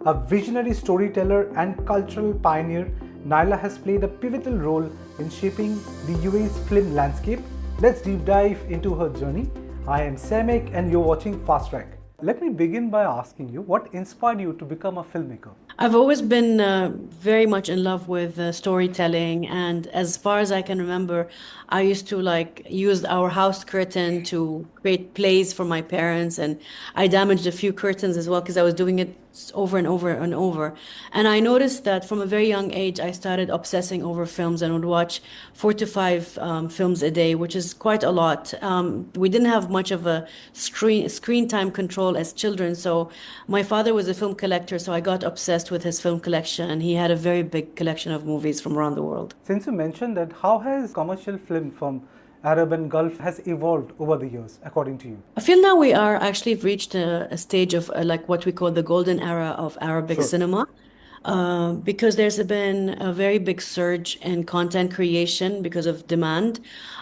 A visionary storyteller and cultural pioneer, Nayla has played a pivotal role in shaping the UAE's film landscape. Let's deep dive into her journey. I am Saimik and you're watching Fast Track. Let me begin by asking you what inspired you to become a filmmaker? I've always been very much in love with storytelling, and as far as I can remember, I used to like use our house curtain to create plays for my parents, and I damaged a few curtains as well because I was doing it over and over and over. And I noticed that from a very young age, I started obsessing over films and would watch 4 to 5 films a day, which is quite a lot. We didn't have much of a screen time control as children, so my father was a film collector, so I got obsessed with his film collection, and he had a very big collection of movies from around the world. Since you mentioned that, how has commercial film from Arab and Gulf has evolved over the years, according to you? I feel now we are actually reached a stage of like what we call the golden era of Arabic Sure. cinema. Because there's been a very big surge in content creation because of demand.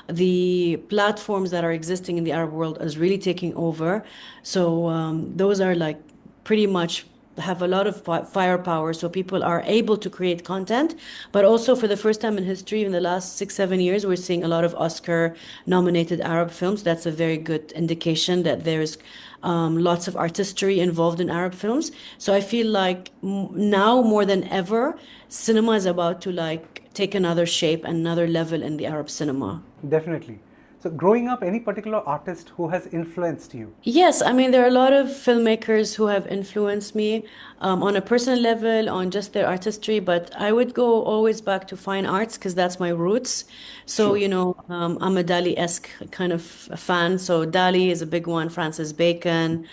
The platforms that are existing in the Arab world is really taking over. So those are like pretty much have a lot of firepower, so people are able to create content. But also, for the first time in history, in the last 6 7 years, we're seeing a lot of Oscar nominated Arab films. That's a very good indication that there's lots of artistry involved in Arab films. So I feel like now more than ever, cinema is about to like take another shape, another level in the Arab cinema. Definitely. So, growing up, any particular artist who has influenced you? Yes, I mean, there are a lot of filmmakers who have influenced me on a personal level, on just their artistry, but I would go always back to fine arts because that's my roots. So, Sure. I'm a Dali-esque kind of fan. So, Dali is a big one, Francis Bacon,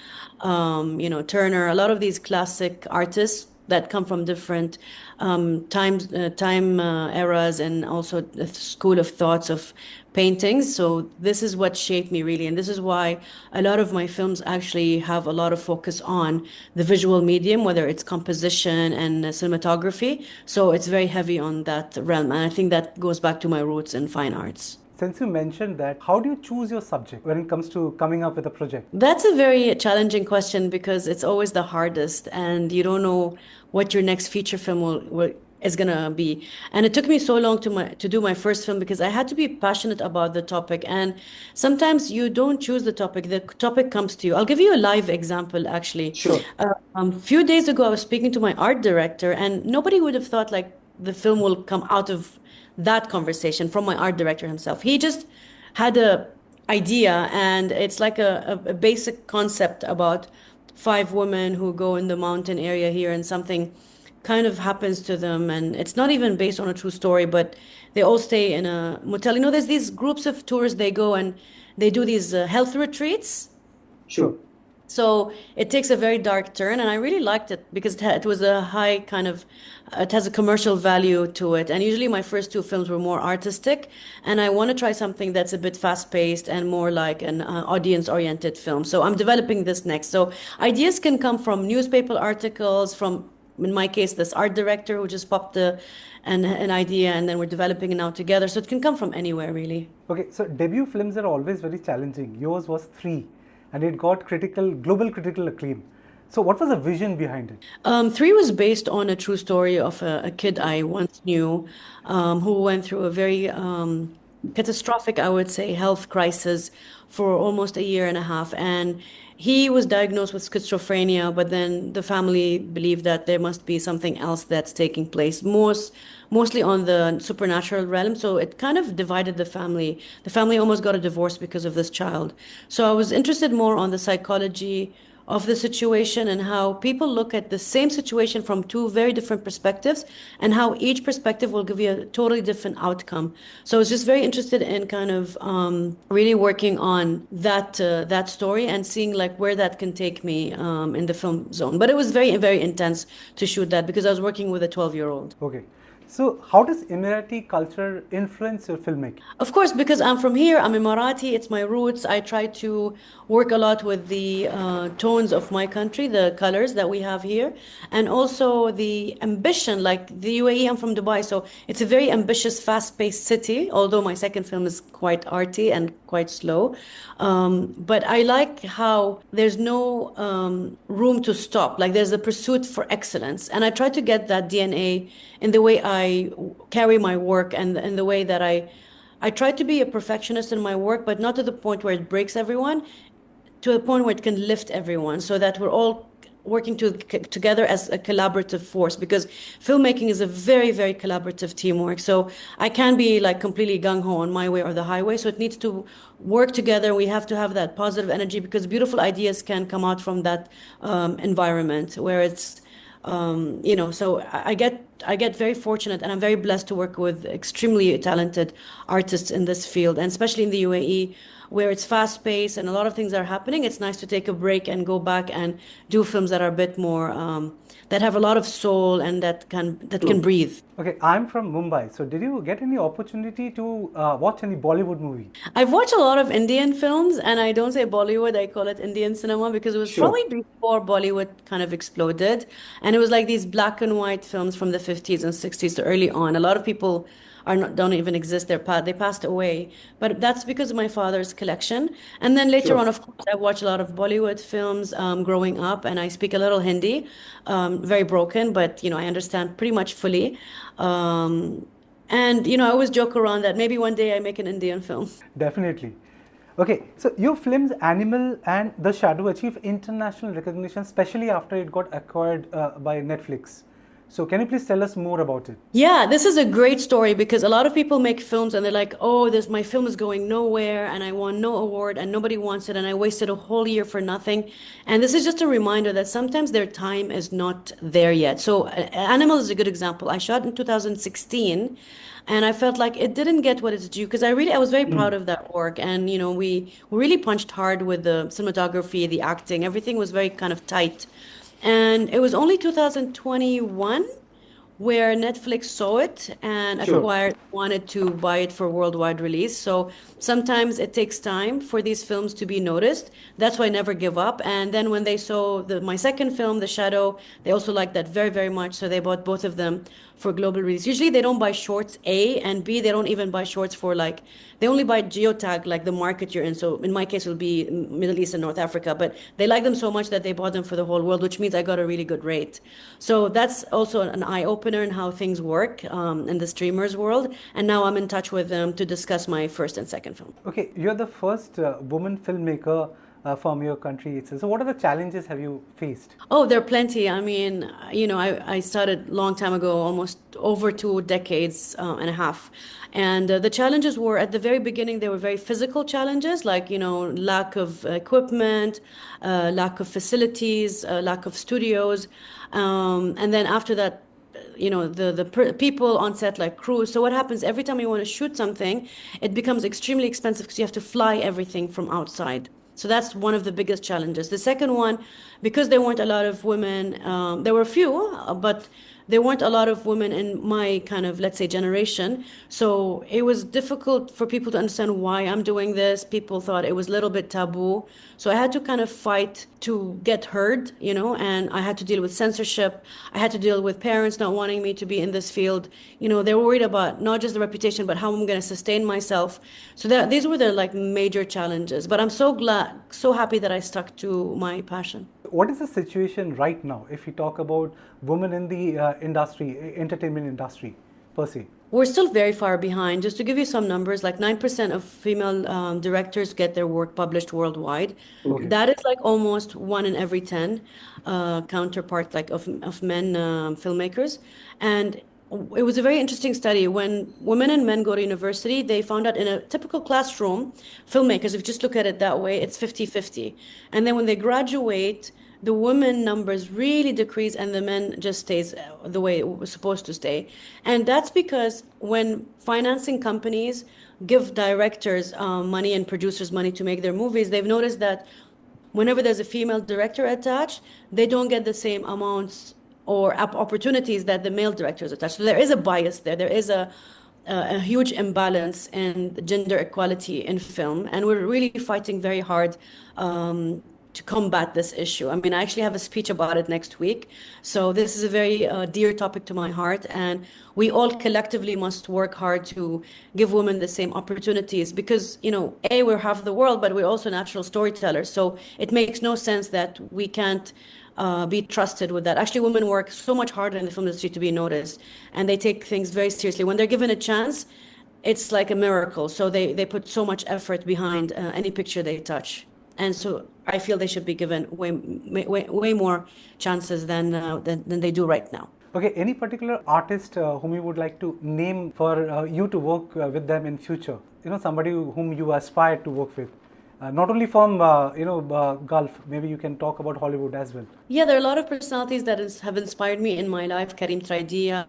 Turner, a lot of these classic artists that come from different time eras and also the school of thoughts of paintings. So this is what shaped me really, and this is why a lot of my films actually have a lot of focus on the visual medium, whether it's composition and cinematography. So it's very heavy on that realm, and I think that goes back to my roots in fine arts. Since you mentioned that, how do you choose your subject when it comes to coming up with a project? That's a very challenging question because it's always the hardest, and you don't know what your next feature film is gonna be. And it took me so long to do my first film because I had to be passionate about the topic. And sometimes you don't choose the topic comes to you. I'll give you a live example, actually. Sure. Few days ago, I was speaking to my art director, and nobody would have thought like the film will come out of that conversation from my art director himself. He just had a idea, and it's like a basic concept about 5 women who go in the mountain area here, and something kind of happens to them, and it's not even based on a true story, but they all stay in a motel. There's these groups of tourists, they go and they do these health retreats. Sure. So it takes a very dark turn, and I really liked it because it was a high kind of, it has a commercial value to it. And usually my first 2 films were more artistic, and I want to try something that's a bit fast-paced and more like an audience-oriented film. So I'm developing this next. So ideas can come from newspaper articles, from, in my case, this art director who just popped an idea, and then we're developing it now together. So it can come from anywhere, really. Okay, so debut films are always very challenging. Yours was Three, and it got global critical acclaim. So, what was the vision behind it? 3 was based on a true story of a kid I once knew who went through a very catastrophic, I would say, health crisis for almost a year and a half. And he was diagnosed with schizophrenia, but then the family believed that there must be something else that's taking place, mostly on the supernatural realm. So it kind of divided the family. The family almost got a divorce because of this child. So I was interested more on the psychology of the situation and how people look at the same situation from 2 very different perspectives, and how each perspective will give you a totally different outcome. So I was just very interested in kind of really working on that story and seeing like where that can take me in the film zone. But it was very, very intense to shoot that because I was working with a 12-year-old. Okay. So, how does Emirati culture influence your filmmaking? Of course, because I'm from here, I'm Emirati, it's my roots. I try to work a lot with the tones of my country, the colors that we have here, and also the ambition. Like the UAE, I'm from Dubai, so it's a very ambitious, fast-paced city, although my second film is quite arty and quite slow. But I like how there's no room to stop. Like there's a pursuit for excellence. And I try to get that DNA in the way I carry my work and in the way that I try to be a perfectionist in my work, but not to the point where it breaks everyone, to a point where it can lift everyone so that we're all working together as a collaborative force, because filmmaking is a very, very collaborative teamwork. So I can't be like completely gung-ho on my way or the highway. So it needs to work together. We have to have that positive energy because beautiful ideas can come out from that environment where it's so I get very fortunate and I'm very blessed to work with extremely talented artists in this field, and especially in the UAE, where it's fast paced and a lot of things are happening. It's nice to take a break and go back and do films that are a bit more that have a lot of soul and that can breathe. Okay, I'm from Mumbai. So, did you get any opportunity to watch any Bollywood movie? I've watched a lot of Indian films, and I don't say Bollywood, I call it Indian cinema because it was Sure. probably before Bollywood kind of exploded. And it was like these black and white films from the 50s and 60s to early on. A lot of people don't even exist. They passed away. But that's because of my father's collection. And then later Sure. on, of course, I watched a lot of Bollywood films growing up, and I speak a little Hindi, very broken, but I understand pretty much fully. Um, and I always joke around that maybe one day I make an Indian film. Definitely. Okay, so your films Animal and The Shadow achieved international recognition, especially after it got acquired by Netflix. So, can you please tell us more about it? Yeah, this is a great story because a lot of people make films and they're like, "Oh, this my film is going nowhere and I won no award and nobody wants it and I wasted a whole year for nothing." And this is just a reminder that sometimes their time is not there yet. So, Animal is a good example. I shot in 2016 and I felt like it didn't get what it's due because I was very proud of that work, and we really punched hard with the cinematography, the acting, everything was very kind of tight. And it was only 2021 where Netflix saw it and Sure. wanted to buy it for worldwide release. So sometimes it takes time for these films to be noticed. That's why I never give up. And then when they saw my second film, The Shadow, they also liked that very, very much. So they bought both of them for global release. Usually they don't buy shorts A, and B, they don't even buy shorts for they only buy geotag, like the market you're in. So in my case, it will be Middle East and North Africa, but they like them so much that they bought them for the whole world, which means I got a really good rate. So that's also an eye opener in how things work in the streamers world. And now I'm in touch with them to discuss my first and second film. Okay, you're the first woman filmmaker from your country itself. So, what are the challenges have you faced? Oh, there are plenty. I mean, I started long time ago, almost over 2 decades and a half. And the challenges were at the very beginning, they were very physical challenges, like, lack of equipment, lack of facilities, lack of studios. And then after that, the people on set, like crews. So what happens every time you want to shoot something, it becomes extremely expensive because you have to fly everything from outside. So that's one of the biggest challenges. The second one, because there weren't a lot of women, there were a few, but there weren't a lot of women in my kind of, let's say, generation. So it was difficult for people to understand why I'm doing this. People thought it was a little bit taboo. So I had to kind of fight to get heard, and I had to deal with censorship. I had to deal with parents not wanting me to be in this field. They were worried about not just the reputation, but how I'm going to sustain myself. So these were the like major challenges. But I'm so glad, so happy that I stuck to my passion. What is the situation right now if you talk about women in the entertainment industry per se? We're still very far behind. Just to give you some numbers, like 9% of female directors get their work published worldwide. Okay. That is like almost 1 in every 10 counterpart like of men filmmakers. And it was a very interesting study. When women and men go to university, they found out in a typical classroom, filmmakers, if you just look at it that way, it's 50-50. And then when they graduate, the women numbers really decrease and the men just stays the way it was supposed to stay. And that's because when financing companies give directors money and producers money to make their movies, they've noticed that whenever there's a female director attached, they don't get the same amounts or opportunities that the male directors attach. So there is a bias there. There is a huge imbalance in gender equality in film, and we're really fighting very hard to combat this issue. I mean, I actually have a speech about it next week. So this is a very dear topic to my heart, and we all collectively must work hard to give women the same opportunities because, we're half the world, but we're also natural storytellers. So it makes no sense that we can't be trusted with that. Actually, women work so much harder in the film industry to be noticed, and they take things very seriously. When they're given a chance, it's like a miracle. So they put so much effort behind any picture they touch. And so I feel they should be given way more chances than they do right now. Okay, any particular artist whom you would like to name for you to work with them in future? Somebody whom you aspire to work with. Not only from Gulf, maybe you can talk about Hollywood as well. Yeah, there are a lot of personalities that have inspired me in my life. Karim Traidia,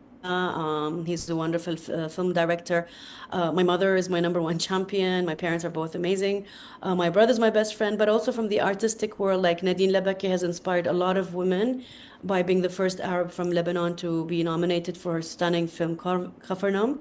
he's a wonderful film director. My mother is my #1 champion. My parents are both amazing. My brother's my best friend, but also from the artistic world, like Nadine Labaki has inspired a lot of women by being the first Arab from Lebanon to be nominated for her stunning film Kafarnam.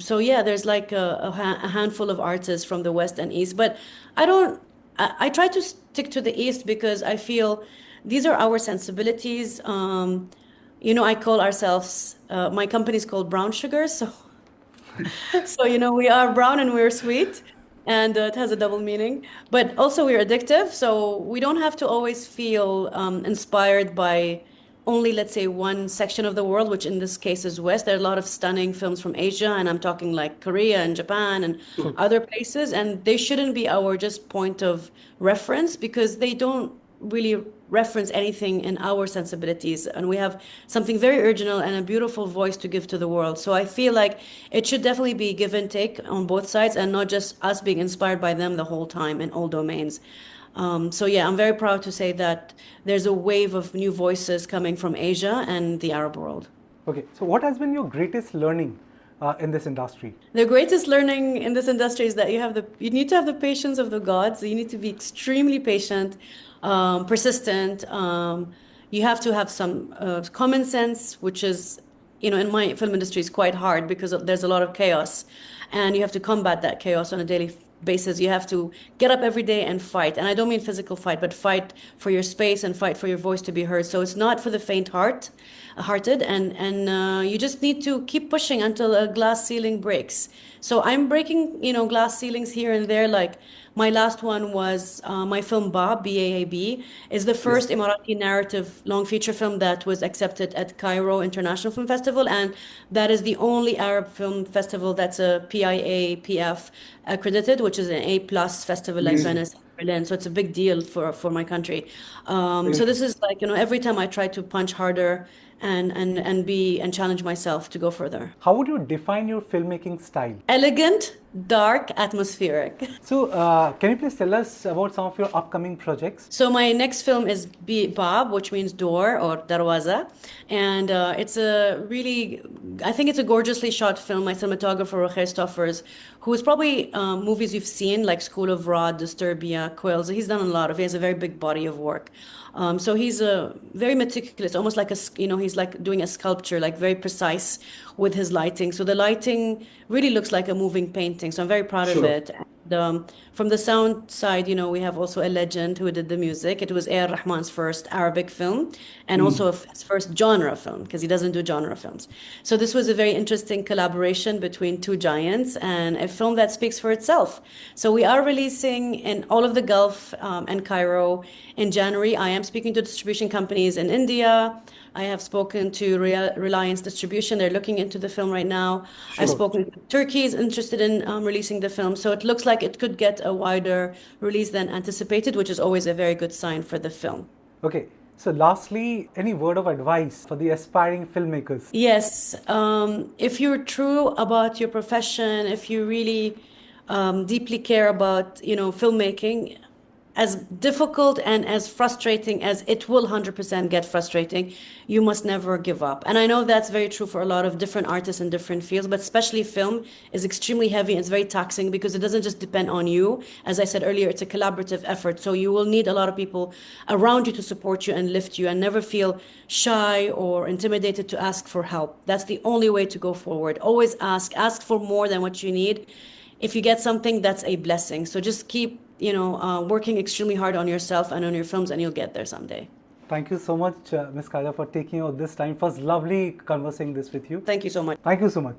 So yeah, there's like a handful of artists from the West and East, but I try to stick to the East because I feel these are our sensibilities. I call ourselves, my company is called Brown Sugar. So we are brown and we're sweet, and it has a double meaning, but also we're addictive. So we don't have to always feel inspired by only, let's say, one section of the world, which in this case is West. There are a lot of stunning films from Asia, and I'm talking like Korea and Japan and other places, and they shouldn't be our just point of reference because they don't really reference anything in our sensibilities, and we have something very original and a beautiful voice to give to the world. So I feel like it should definitely be give and take on both sides, and not just us being inspired by them the whole time in all domains. So yeah, I'm very proud to say that there's a wave of new voices coming from Asia and the Arab world. Okay, so what has been your greatest learning in this industry? The greatest learning in this industry is that you need to have the patience of the gods. You need to be extremely patient, persistent. You have to have some common sense, which is, in my film industry is quite hard because there's a lot of chaos, and you have to combat that chaos on a daily basis. You have to get up every day and fight. And I don't mean physical fight, but fight for your space and fight for your voice to be heard. So it's not for the faint-hearted, and you just need to keep pushing until a glass ceiling breaks. So I'm breaking, glass ceilings here and there. Like my last one was my film Baab, is the first Emirati narrative long feature film that was accepted at Cairo International Film Festival, and that is the only Arab film festival that's a PIA PF accredited, which is an A+ festival like Venice, Berlin. So it's a big deal for my country. So this is like, every time I try to punch harder and challenge myself to go further. How would you define your filmmaking style? Elegant, dark, atmospheric. So can you please tell us about some of your upcoming projects? So my next film is Baab, which means door or darwaza. And it's I think it's a gorgeously shot film. My cinematographer, Roger Stoffers, who is probably movies you've seen, like School of Rod, Disturbia, Quills. He has a very big body of work. So he's very meticulous, almost like he's like doing a sculpture, like very precise with his lighting. So the lighting really looks like a moving painting. So I'm very proud of it. And, from the sound side, we have also a legend who did the music. It was A.R. Rahman's first Arabic film, and also his first genre film, because he doesn't do genre films. So this was a very interesting collaboration between two giants, and a film that speaks for itself. So we are releasing in all of the Gulf and Cairo in January. I am speaking to distribution companies in India. I have spoken to Reliance Distribution. They're looking into the film right now. I've spoken to Turkey is interested in releasing the film. So it looks like it could get a wider release than anticipated, which is always a very good sign for the film. Okay. So lastly, any word of advice for the aspiring filmmakers? Yes. If you're true about your profession, if you really deeply care about, filmmaking, as difficult and as frustrating as it will 100% get frustrating, you must never give up. And I know that's very true for a lot of different artists in different fields, but especially film is extremely heavy and it's very taxing because it doesn't just depend on you. As I said earlier, it's a collaborative effort. So you will need a lot of people around you to support you and lift you, and never feel shy or intimidated to ask for help. That's the only way to go forward. Always ask for more than what you need. If you get something, that's a blessing. So just keep, working extremely hard on yourself and on your films, and you'll get there someday. Thank you so much, Ms. Khaja, for taking out this time. It was lovely conversing this with you. Thank you so much. Thank you so much.